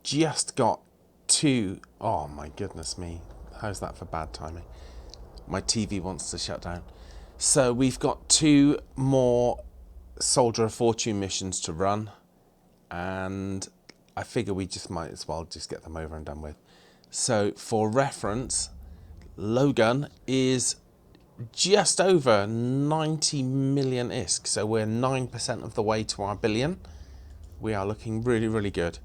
just got two. Oh my goodness me. How's that for bad timing? My TV wants to shut down. So we've got 2 more Soldier of Fortune missions to run, and I figure we just might as well just get them over and done with. So for reference, Lowgun is just over 90 million ISK, so we're 9% of the way to our billion. We are looking really, really good.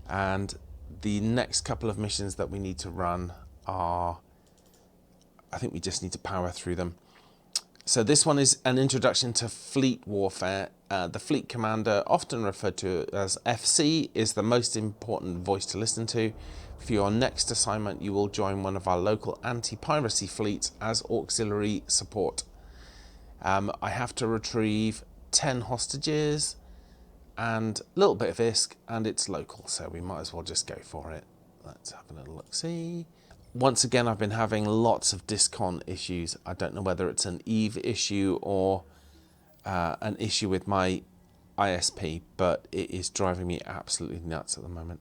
And the next couple of missions that we need to run are, I think we just need to power through them. So this one is an introduction to fleet warfare. The fleet commander, often referred to as FC, is the most important voice to listen to. For your next assignment, you will join one of our local anti-piracy fleets as auxiliary support. I have to retrieve 10 hostages and a little bit of ISK, and it's local, so we might as well just go for it. Let's have a little look-see. Once again, I've been having lots of discon issues. I don't know whether it's an Eve issue or an issue with my ISP, but it is driving me absolutely nuts at the moment.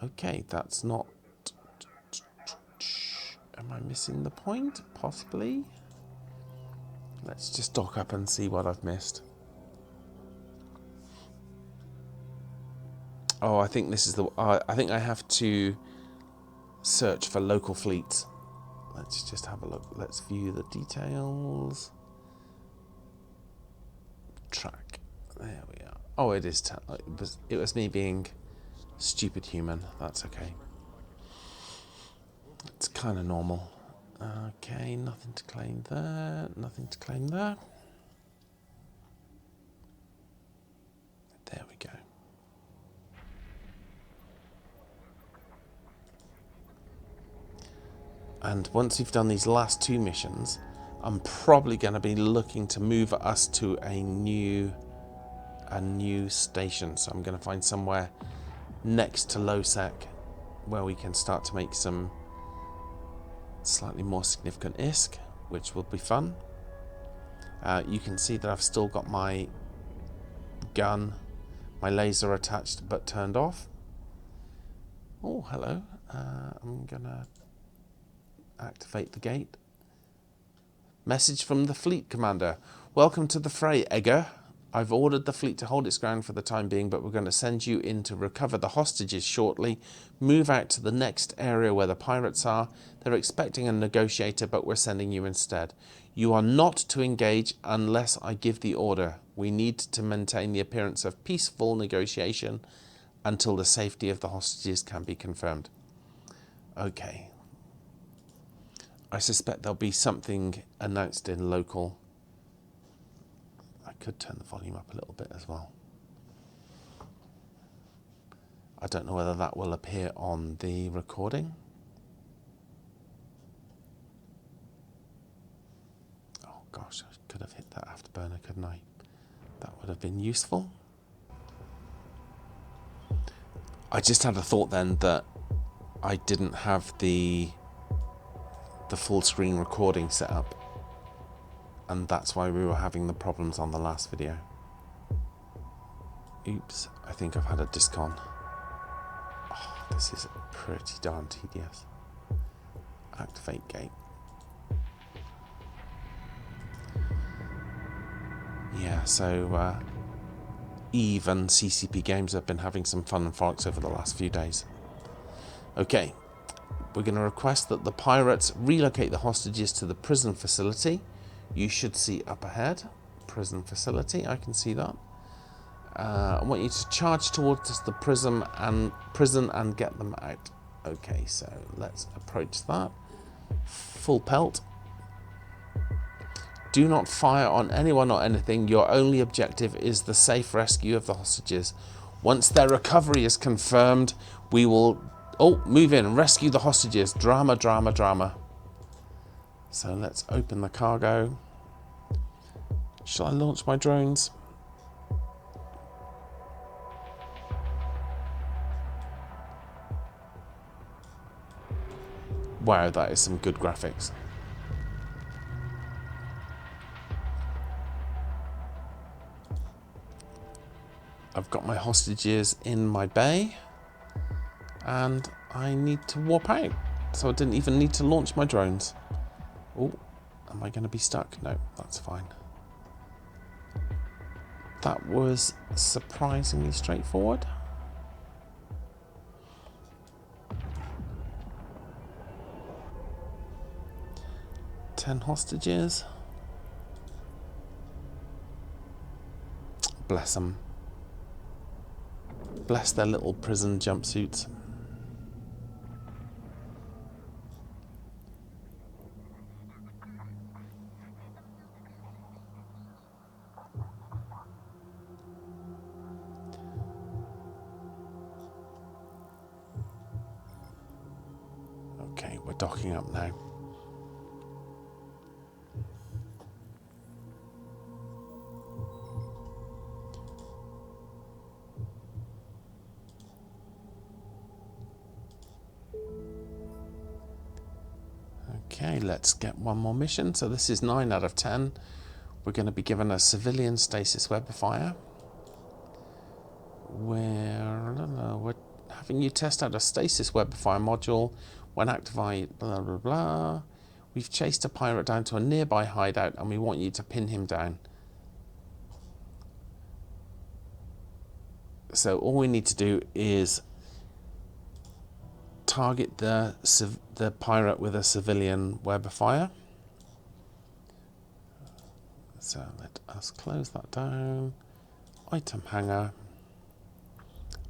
Okay, that's not... Am I missing the point? Possibly. Let's just dock up and see what I've missed. Oh, I think this is the... I think I have to search for local fleets. Let's just have a look. Let's view the details. Track. There we are. Oh, it is. It was me being stupid human. That's okay. It's kind of normal. Okay, nothing to claim there. Nothing to claim there. There we go. And once we've done these last 2 missions, I'm probably going to be looking to move us to a new station. So I'm going to find somewhere next to Lowsec where we can start to make some slightly more significant ISK, which will be fun. You can see that I've still got my gun, my laser attached but turned off. Oh, hello. I'm going to activate the gate. Message from the fleet commander. Welcome to the fray, Egger. I've ordered the fleet to hold its ground for the time being, but we're going to send you in to recover the hostages shortly. Move out to the next area where the pirates are. They're expecting a negotiator, but we're sending you instead. You are not to engage unless I give the order. We need to maintain the appearance of peaceful negotiation until the safety of the hostages can be confirmed. Okay. I suspect there'll be something announced in local. I could turn the volume up a little bit as well. I don't know whether that will appear on the recording. Oh gosh, I could have hit that afterburner, couldn't I? That would have been useful. I just had a thought then that I didn't have the full screen recording set up, and that's why we were having the problems on the last video. Oops, I think I've had a discon. Oh, this is pretty darn tedious. Activate gate. Yeah, so Eve and CCP Games have been having some fun and frolics over the last few days. Okay. We're going to request that the pirates relocate the hostages to the prison facility. You should see up ahead. Prison facility, I can see that. I want you to charge towards the prison and get them out. Okay, so let's approach that. Full pelt. Do not fire on anyone or anything. Your only objective is the safe rescue of the hostages. Once their recovery is confirmed, we will... Oh, move in and rescue the hostages. Drama, drama, drama. So let's open the cargo. Shall I launch my drones? Wow, that is some good graphics. I've got my hostages in my bay. and I need to warp out. So I didn't even need to launch my drones. Oh, am I going to be stuck? No, that's fine. That was surprisingly straightforward. Ten hostages. Bless them. Bless their little prison jumpsuits. Okay, we're docking up now. Okay, let's get one more mission. So this is 9 out of 10. We're going to be given a civilian stasis webifier. We're having you test out a stasis webifier module when activated, blah, blah, blah. We've chased a pirate down to a nearby hideout and we want you to pin him down. So all we need to do is target the pirate with a civilian webifier. So let us close that down. Item hanger.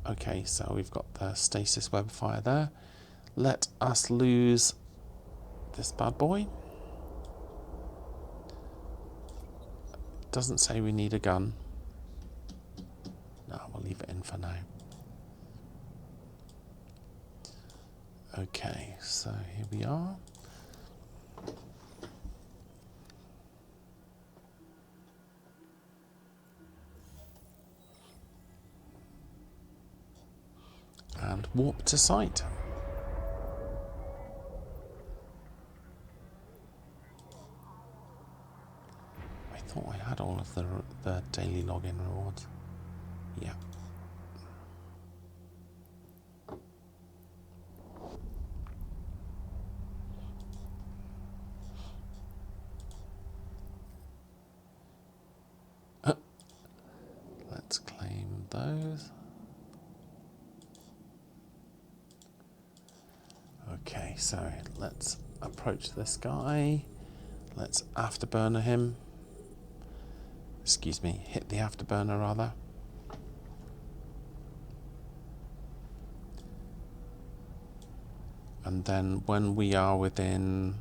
Okay, so we've got the stasis webifier there. Let us lose this bad boy. Doesn't say we need a gun. No, we'll leave it in for now. Okay, so here we are. And warp to site. I thought I had all of the daily login rewards. Yeah. Let's claim those. Okay, so let's approach this guy. Let's afterburner him. Excuse me, hit the afterburner rather. And then when we are within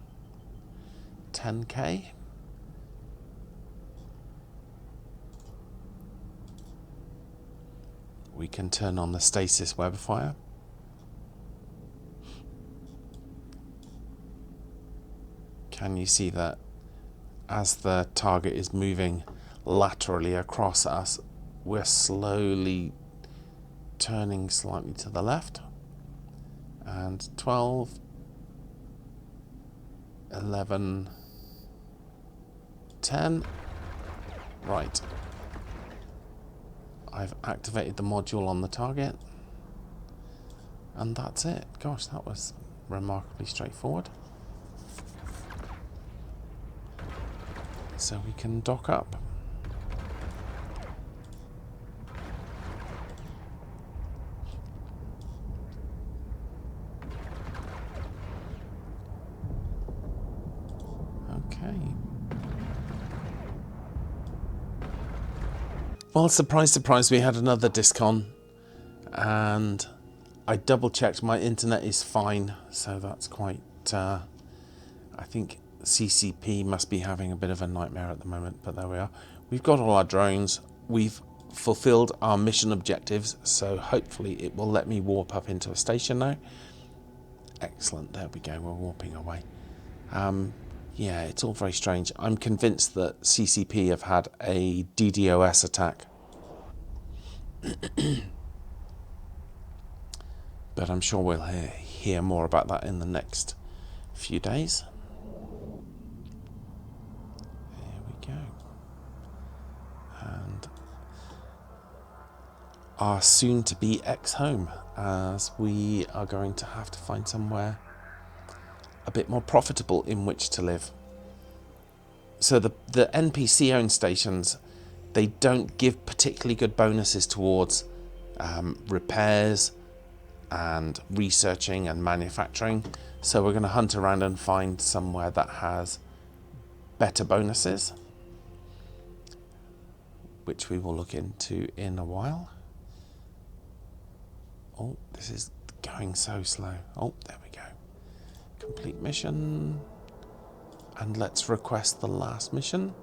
10k, we can turn on the stasis webifier. Can you see that as the target is moving laterally across us, we're slowly turning slightly to the left? And 12, 11, 10. Right. I've activated the module on the target. And that's it. Gosh, that was remarkably straightforward. So we can dock up. Okay. Well, surprise, surprise, we had another discon, and I double checked my internet is fine, so that's quite, I think CCP must be having a bit of a nightmare at the moment, but there we are. We've got all our drones, we've fulfilled our mission objectives, so hopefully it will let me warp up into a station now. Excellent, there we go, we're warping away. Yeah, it's all very strange. I'm convinced that CCP have had a DDoS attack. But I'm sure we'll hear more about that in the next few days. There we go. And our soon-to-be ex-home. as we are going to have to find somewhere a bit more profitable in which to live. So the NPC owned stations, they don't give particularly good bonuses towards repairs and researching and manufacturing. So we're going to hunt around and find somewhere that has better bonuses, which we will look into in a while. Oh, this is going so slow. Oh, there we go. Complete mission. And let's request the last mission.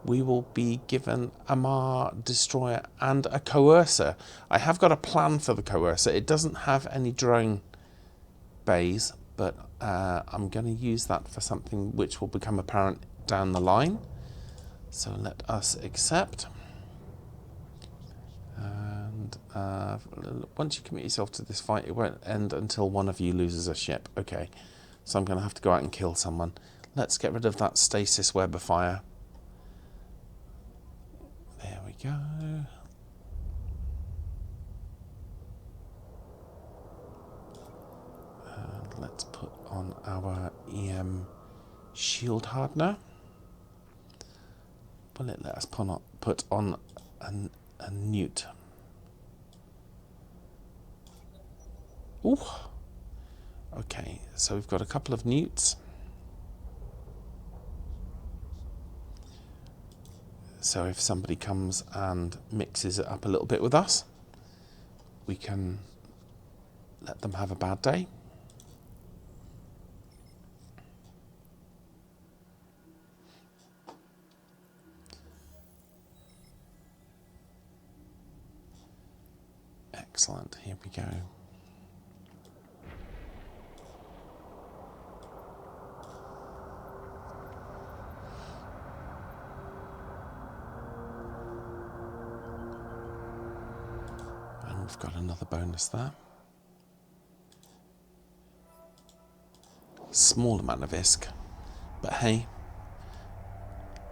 We will be given a Mar destroyer and a coercer. I have got a plan for the coercer. It doesn't have any drone bays, but I'm going to use that for something which will become apparent down the line. So let us accept. And once you commit yourself to this fight, it won't end until one of you loses a ship. Okay, so I'm going to have to go out and kill someone. Let's get rid of that stasis web of fire. There we go. And let's put on our EM shield hardener. Will it let us put on a newt? Ooh. Okay, so we've got a couple of newts. So if somebody comes and mixes it up a little bit with us, we can let them have a bad day. Excellent, here we go. And we've got another bonus there. Small amount of ISK, but hey,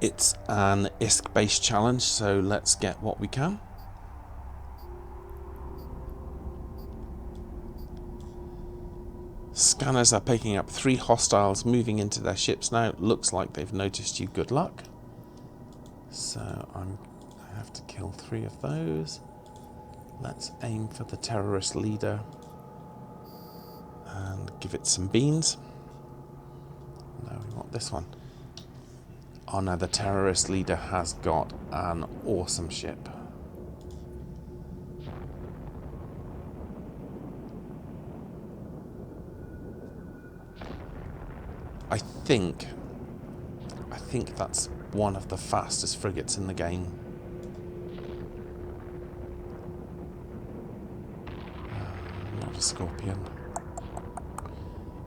it's an ISK based challenge, so let's get what we can. Scanners are picking up 3 hostiles moving into their ships now. Looks like they've noticed you. Good luck. So I have to kill 3 of those. Let's aim for the terrorist leader and give it some beans. No, we want this one. Oh no, the terrorist leader has got an awesome ship. I think that's one of the fastest frigates in the game. Not a Scorpion.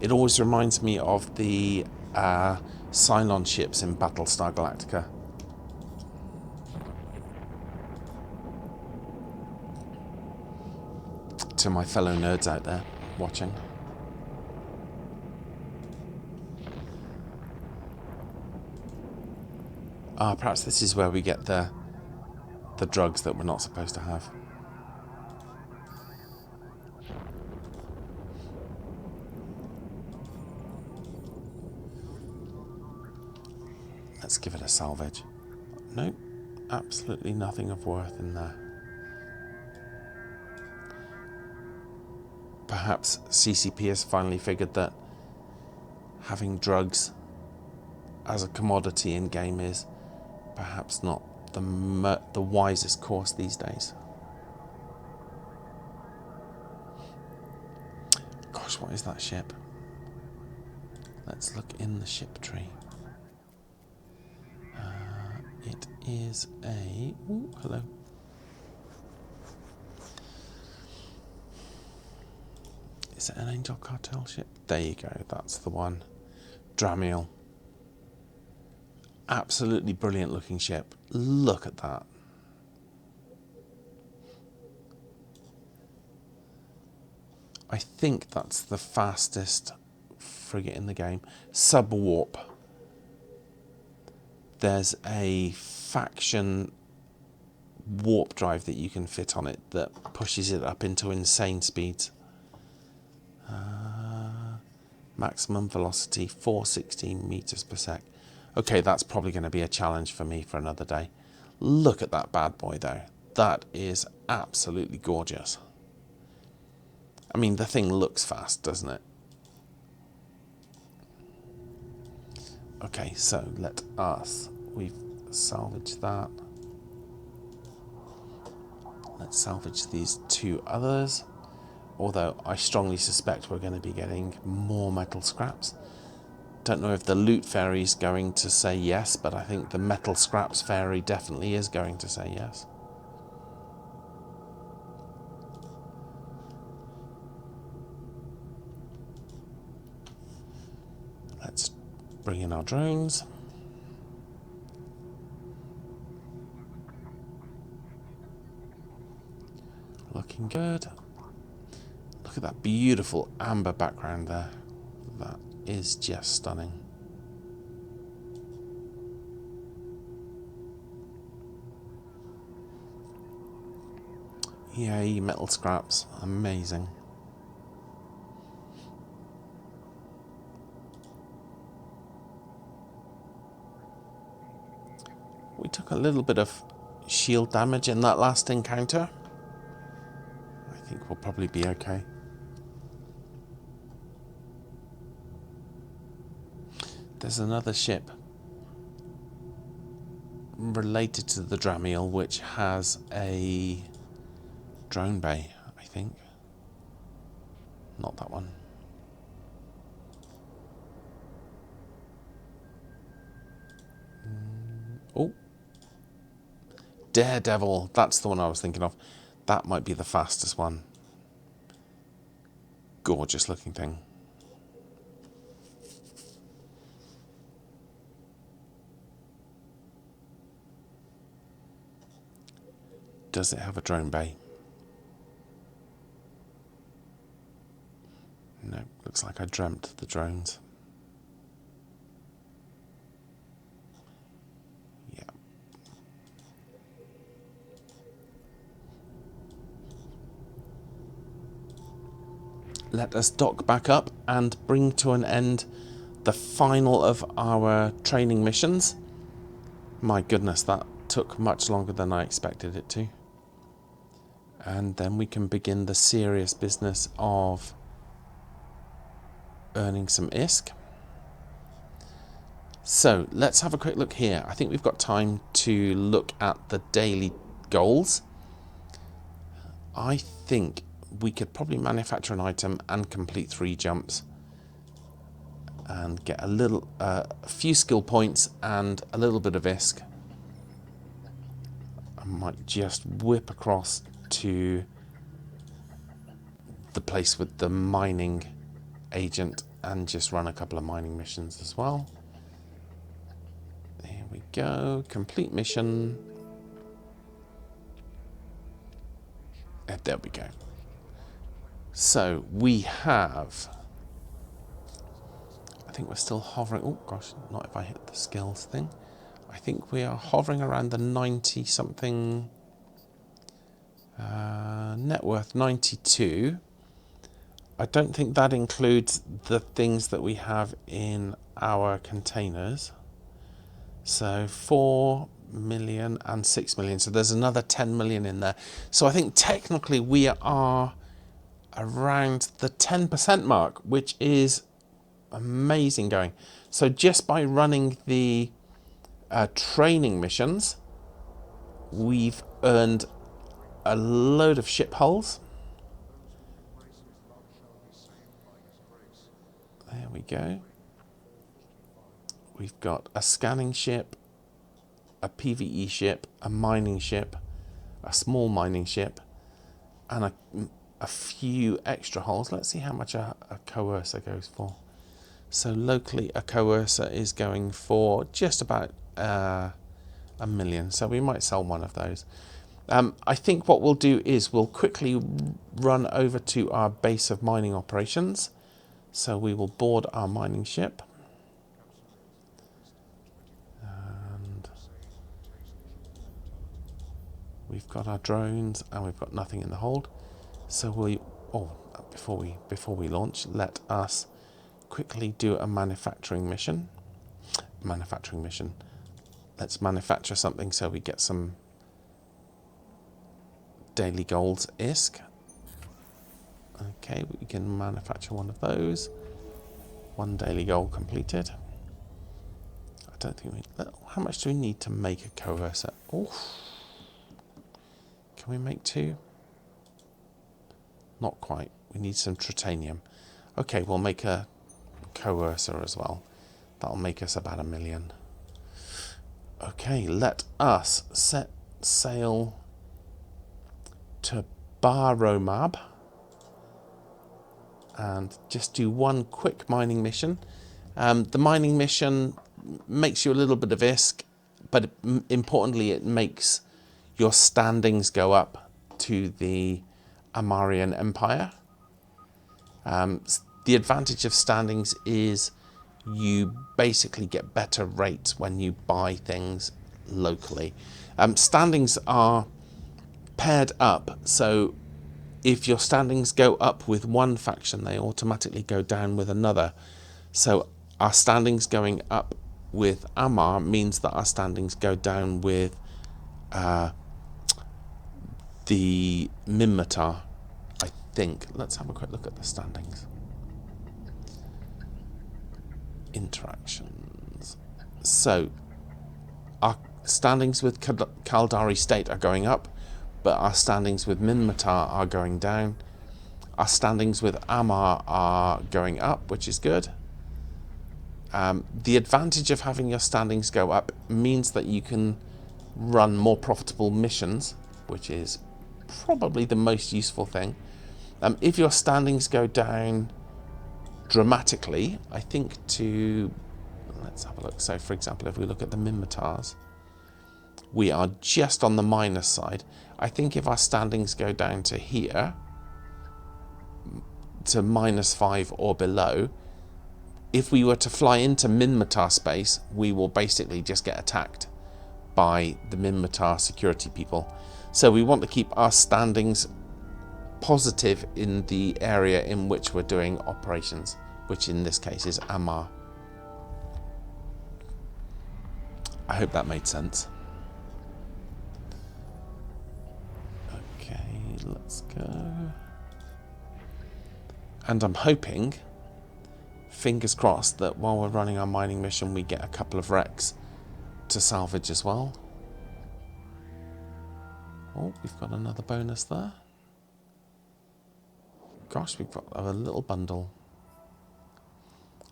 It always reminds me of the Cylon ships in Battlestar Galactica. To my fellow nerds out there watching. Perhaps this is where we get the drugs that we're not supposed to have. Let's give it a salvage. Nope, absolutely nothing of worth in there. Perhaps CCP has finally figured that having drugs as a commodity in game is perhaps not the wisest course these days. Gosh, what is that ship? Let's look in the ship tree. It is a... Ooh, hello. Is it an Angel Cartel ship? There you go, that's the one. Dramiel. Absolutely brilliant looking ship. Look at that. I think that's the fastest frigate in the game. Subwarp. There's a faction warp drive that you can fit on it that pushes it up into insane speeds. Maximum velocity 416 meters per sec. Okay, that's probably going to be a challenge for me for another day. Look at that bad boy though. That is absolutely gorgeous. I mean, the thing looks fast, doesn't it? Okay, so we've salvaged that. Let's salvage these two others. Although I strongly suspect we're going to be getting more metal scraps. Don't know if the loot fairy is going to say yes, but I think the metal scraps fairy definitely is going to say yes. Let's bring in our drones. Looking good. Look at that beautiful amber background there. That is just stunning. Yay, metal scraps. Amazing. We took a little bit of shield damage in that last encounter. I think we'll probably be okay. There's another ship related to the Dramiel which has a drone bay, I think. Not that one. Oh. Daredevil, that's the one I was thinking of. That might be the fastest one. Gorgeous looking thing. Does it have a drone bay? No, looks like I dreamt the drones. Yeah. Let us dock back up and bring to an end the final of our training missions. My goodness, that took much longer than I expected it to. And then we can begin the serious business of earning some ISK. So let's have a quick look here. I think we've got time to look at the daily goals. I think we could probably manufacture an item and complete 3 jumps and get a few skill points and a little bit of ISK. I might just whip across to the place with the mining agent and just run a couple of mining missions as well. There we go, complete mission. There we go. So we have, I think we're still hovering, oh gosh, not if I hit the skills thing. I think we are hovering around the 90 something, net worth 92. I don't think that includes the things that we have in our containers. So 4 million and 6 million. So there's another 10 million in there. So I think technically we are around the 10% mark, which is amazing going. So just by running the training missions, we've earned a load of ship hulls. There we go. We've got a scanning ship, a PvE ship, a mining ship, a small mining ship, and a few extra hulls. Let's see how much a coercer goes for. So locally a coercer is going for just about 1 million. So we might sell one of those. I think what we'll do is we'll quickly run over to our base of mining operations. So we will board our mining ship. And we've got our drones and we've got nothing in the hold. So before we launch, let us quickly do a manufacturing mission. Let's manufacture something so we get some daily golds ISK. Okay, we can manufacture one of those. 1 daily gold completed. I don't think how much do we need to make a coercer? Oh, can we make 2? Not quite. We need some titanium. Okay, we'll make a coercer as well. That'll make us about 1 million. Okay, let us set sail to Nomad and just do one quick mining mission. The mining mission makes you a little bit of ISK, but importantly it makes your standings go up to the Amarian Empire. The advantage of standings is you basically get better rates when you buy things locally. Standings are paired up, so if your standings go up with one faction, they automatically go down with another. So our standings going up with Amar means that our standings go down with the Minmatar, I think. Let's have a quick look at the standings. Interactions. So our standings with Kaldari State are going up, but our standings with Minmatar are going down. Our standings with Amar are going up, which is good. The advantage of having your standings go up means that you can run more profitable missions, which is probably the most useful thing. If your standings go down dramatically, I think let's have a look. So for example, if we look at the Minmatars, we are just on the minus side. I think if our standings go down to here, to -5 or below, if we were to fly into Minmatar space, we will basically just get attacked by the Minmatar security people. So we want to keep our standings positive in the area in which we're doing operations, which in this case is Amar. I hope that made sense. Okay, let's go. And I'm hoping, fingers crossed, that while we're running our mining mission, we get a couple of wrecks to salvage as well. Oh, we've got another bonus there. Gosh, we've got a little bundle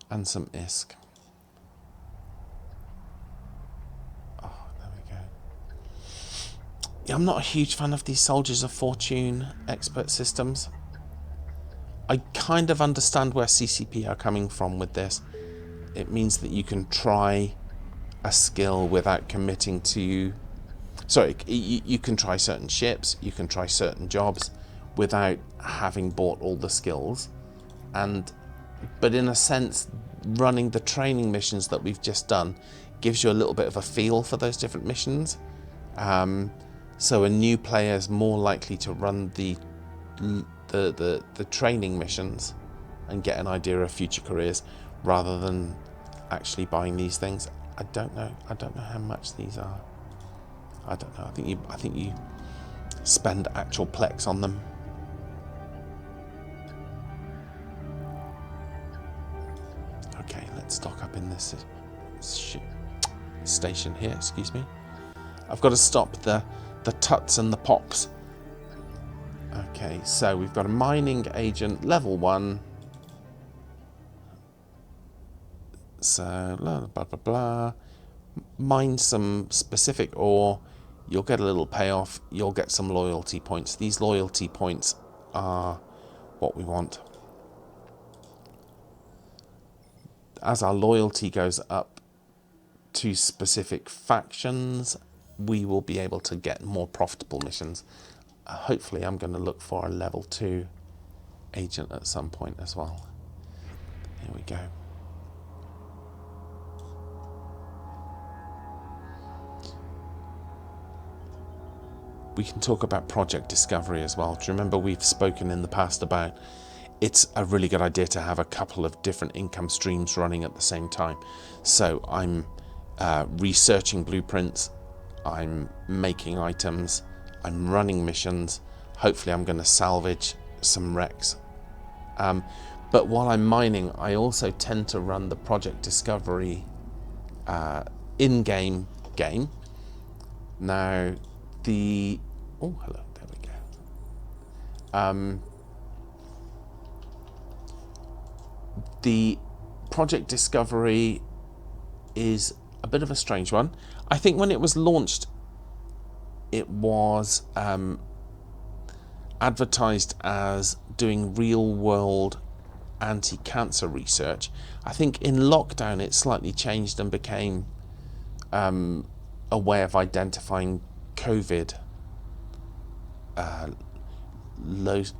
and some ISK. Oh, there we go. Yeah, I'm not a huge fan of these Soldiers of Fortune expert systems. I kind of understand where CCP are coming from with this. It means that you can try a skill without committing to... Sorry, you can try certain ships, you can try certain jobs without having bought all the skills. But in a sense, running the training missions that we've just done gives you a little bit of a feel for those different missions. So a new player is more likely to run the training missions and get an idea of future careers rather than actually buying these things. I don't know how much these are. I don't know. I think you spend actual plex on them. Okay, let's stock up in this station here. Excuse me. I've got to stop the tuts and the pops. Okay, so we've got a mining agent, level 1. So, blah, blah, blah, blah. Mine some specific ore. You'll get a little payoff. You'll get some loyalty points. These loyalty points are what we want. As our loyalty goes up to specific factions, we will be able to get more profitable missions. Hopefully I'm going to look for a level 2 agent at some point as well. Here we go. we can talk about project discovery as well. Do you remember we've spoken in the past about it's a really good idea to have a couple of different income streams running at the same time. So I'm researching blueprints, I'm making items, I'm running missions. Hopefully I'm going to salvage some wrecks. But while I'm mining, I also tend to run the project discovery in-game game. Now the hello, there we go. The project discovery is a bit of a strange one. I think when it was launched, it was advertised as doing real-world anti-cancer research. I think in lockdown it slightly changed and became a way of identifying COVID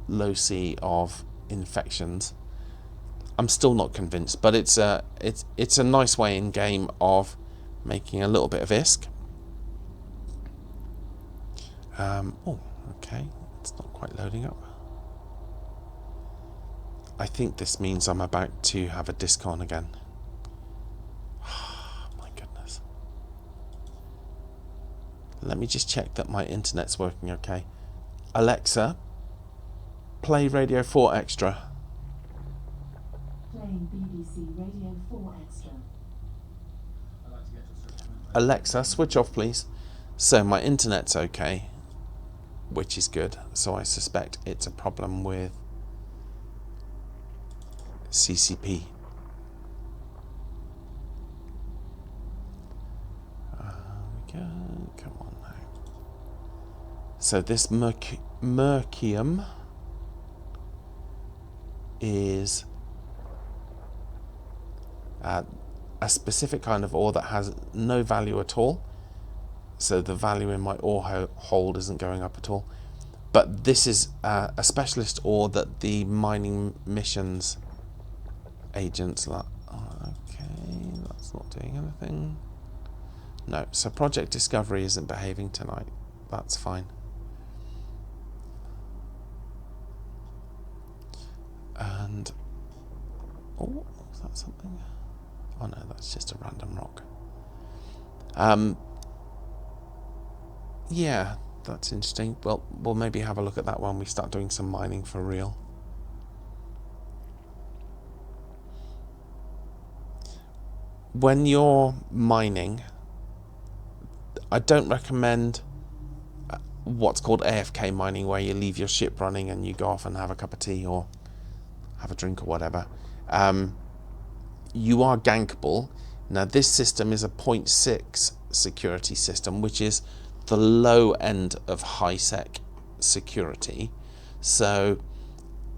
loci of infections. I'm still not convinced, but it's a nice way in game of making a little bit of ISK. Okay, it's not quite loading up. I think this means I'm about to have a discon again. My goodness. Let me just check that my internet's working okay. Alexa, play Radio 4 Extra. Playing BBC Radio 4 Extra. Alexa, switch off please. So my internet's okay, which is good. So I suspect it's a problem with CCP. We go. Come on now. So this mercium is a specific kind of ore that has no value at all. So the value in my ore hold isn't going up at all. But this is a specialist ore that the mining missions agents like. Oh, okay, that's not doing anything. No, so project discovery isn't behaving tonight. That's fine. And oh, is that something? Oh no, that's just a random rock. Yeah, that's interesting. Well, we'll maybe have a look at that when we start doing some mining for real. When you're mining, I don't recommend what's called AFK mining, where you leave your ship running and you go off and have a cup of tea or have a drink or whatever. You are gankable. Now this system is a 0.6 security system, which is the low end of high sec security. So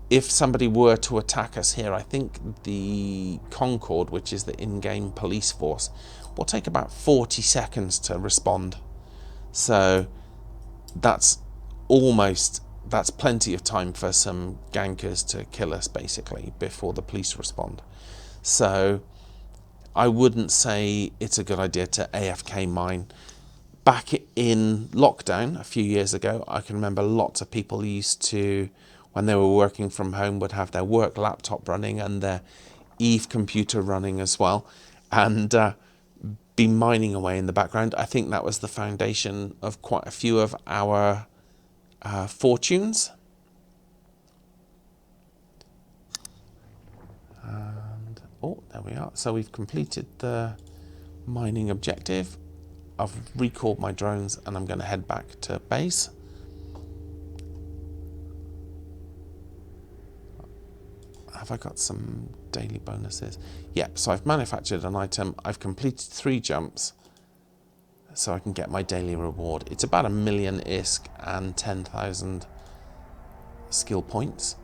if somebody were to attack us here, I think the Concord, which is the in-game police force, will take about 40 seconds to respond. So that's plenty of time for some gankers to kill us, basically, before the police respond. So I wouldn't say it's a good idea to AFK mine. Back in lockdown a few years ago, I can remember lots of people used to, when they were working from home, would have their work laptop running and their Eve computer running as well, and be mining away in the background. I think that was the foundation of quite a few of our fortunes. And oh, there we are. So we've completed the mining objective. I've recalled my drones and I'm going to head back to base. Have I got some daily bonuses? Yeah, so I've manufactured an item. I've completed 3 jumps so I can get my daily reward. It's about 1 million ISK and 10,000 skill points.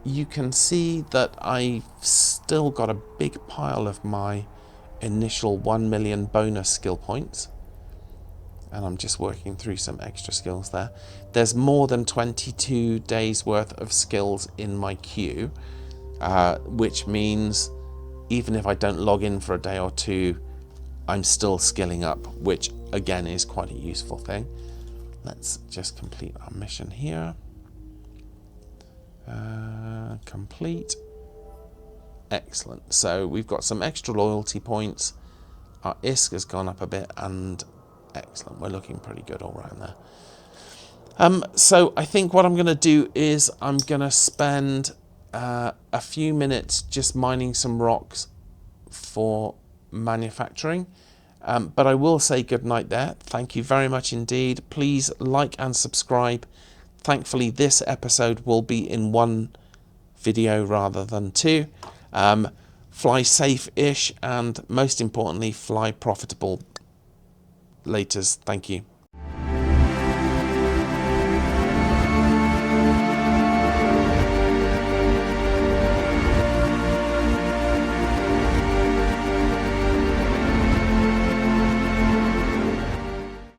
You can see that I've still got a big pile of my initial 1 million bonus skill points, and I'm just working through some extra skills there. There's more than 22 days worth of skills in my queue, which means even if I don't log in for a day or two, I'm still skilling up, which again is quite a useful thing. Let's just complete our mission here. Complete. Excellent. So we've got some extra loyalty points. Our ISK has gone up a bit, and excellent. We're looking pretty good all around there. So I think what I'm going to do is I'm going to spend a few minutes just mining some rocks for manufacturing. But I will say good night there. Thank you very much indeed. Please like and subscribe. Thankfully, this episode will be in one video rather than two. Fly safe-ish, and most importantly, fly profitable. Laters. Thank you.